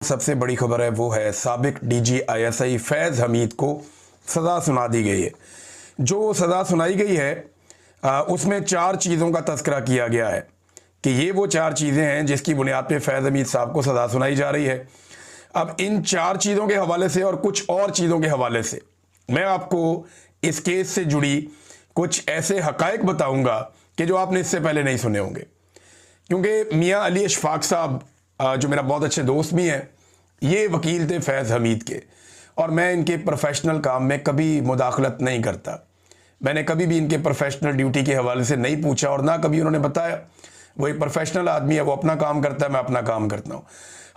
सबसे बड़ी खबर है वो है साबिक डीजी आईएसआई फैज़ हमीद को सज़ा सुना दी गई है। जो सज़ा सुनाई गई है उसमें 4 चीज़ों का तज़किरा किया गया है कि ये वो 4 चीज़ें हैं जिसकी बुनियाद पे फैज़ हमीद साहब को सज़ा सुनाई जा रही है। अब इन 4 चीज़ों के हवाले से और कुछ और चीज़ों के हवाले से मैं आपको इस केस से जुड़ी कुछ ऐसे हक़ाइक़ बताऊँगा कि जो आपने इससे पहले नहीं सुने होंगे, क्योंकि मियाँ अली अशफाक साहब जो मेरा बहुत अच्छे दोस्त भी हैं, ये वकील थे फैज़ हमीद के, और मैं इनके प्रोफेशनल काम में कभी मुदाखलत नहीं करता। मैंने कभी भी इनके प्रोफेशनल ड्यूटी के हवाले से नहीं पूछा और ना कभी उन्होंने बताया। वो एक प्रोफेशनल आदमी है, वो अपना काम करता है, मैं अपना काम करता हूँ।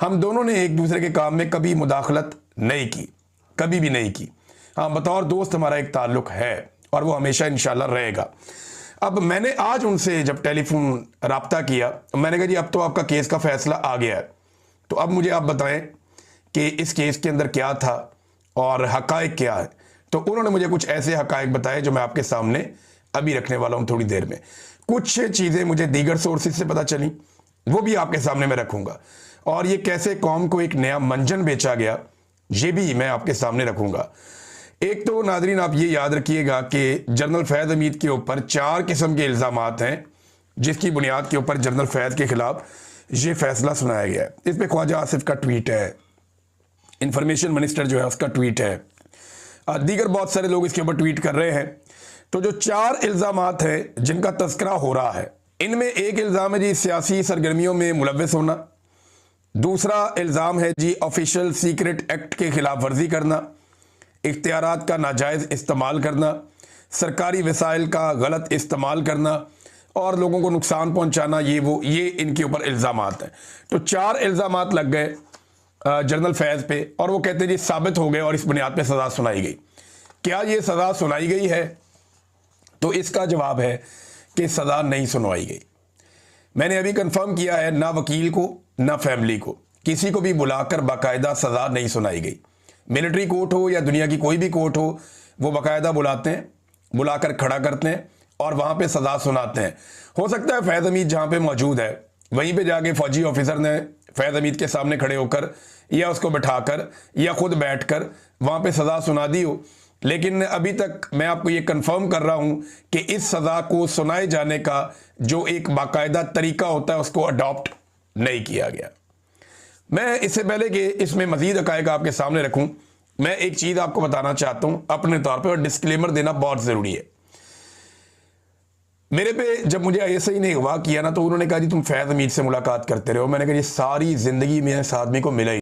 हम दोनों ने एक दूसरे के काम में कभी मुदाखलत नहीं की, कभी भी नहीं की। हाँ, बतौर दोस्त हमारा एक ताल्लुक़ है और वो हमेशा इंशाल्लाह रहेगा। अब मैंने आज उनसे जब टेलीफोन रब्ता किया, मैंने कहा जी अब तो आपका केस का फैसला आ गया है, तो अब मुझे आप बताएं कि इस केस के अंदर क्या था और हक़ाइक़ क्या है। तो उन्होंने मुझे कुछ ऐसे हक़ाइक़ बताए जो मैं आपके सामने अभी रखने वाला हूं थोड़ी देर में। कुछ चीज़ें मुझे दीगर सोर्सेज से पता चली, वो भी आपके सामने मैं रखूंगा, और ये कैसे कौम को एक नया मंजन बेचा गया ये भी मैं आपके सामने रखूंगा। एक तो नाज़रीन आप ये याद रखिएगा कि जनरल फैज़ हमीद के ऊपर 4 किस्म के इल्ज़ामात हैं जिसकी बुनियाद के ऊपर जनरल फैज़ के खिलाफ ये फैसला सुनाया गया है। इस पर ख्वाजा आसिफ का ट्वीट है, इंफॉर्मेशन मिनिस्टर जो है उसका ट्वीट है, दीगर बहुत सारे लोग इसके ऊपर ट्वीट कर रहे हैं। तो जो 4 इल्ज़ामात हैं जिनका तज़किरा हो रहा है, इनमें एक इल्ज़ाम है जी सियासी सरगर्मियों में मुलव्वस होना, दूसरा इल्ज़ाम है जी ऑफिशियल सीक्रेट एक्ट के खिलाफ वर्जी करना, इख्तियारात का नाजायज़ इस्तेमाल करना, सरकारी वसाइल का गलत इस्तेमाल करना और लोगों को नुकसान पहुंचाना, ये इनके ऊपर इल्ज़ामात हैं। तो 4 इल्ज़ामात लग गए जनरल फैज़ पे और वो कहते हैं जी साबित हो गए और इस बुनियाद पे सज़ा सुनाई गई। क्या ये सज़ा सुनाई गई है? तो इसका जवाब है कि सज़ा नहीं सुनवाई गई। मैंने अभी कंफर्म किया है, ना वकील को ना फैमिली को किसी को भी बुलाकर बाकायदा सज़ा नहीं सुनाई गई। मिलिट्री कोर्ट हो या दुनिया की कोई भी कोर्ट हो, वो बाकायदा बुलाते हैं, बुलाकर खड़ा करते हैं और वहाँ पे सज़ा सुनाते हैं। हो सकता है फैज़ हमीद जहाँ पे मौजूद है वहीं पे जाके फौजी ऑफिसर ने फैज़ हमीद के सामने खड़े होकर या उसको बैठाकर या खुद बैठकर वहाँ पे सज़ा सुना दी हो, लेकिन अभी तक मैं आपको ये कंफर्म कर रहा हूँ कि इस सज़ा को सुनाए जाने का जो एक बाकायदा तरीका होता है उसको अडॉप्ट नहीं किया गया। मैं इससे पहले कि इसमें मज़ीद हक़ाइक़ आपके सामने रखूं, मैं एक चीज़ आपको बताना चाहता हूं अपने तौर पे, और डिस्क्लेमर देना बहुत ज़रूरी है। मेरे पे जब मुझे आईएसआई ने अगवा किया ना, तो उन्होंने कहा जी तुम फैज़ हमीद से मुलाकात करते रहो। मैंने कहा जी सारी ज़िंदगी में इस आदमी को मिला ही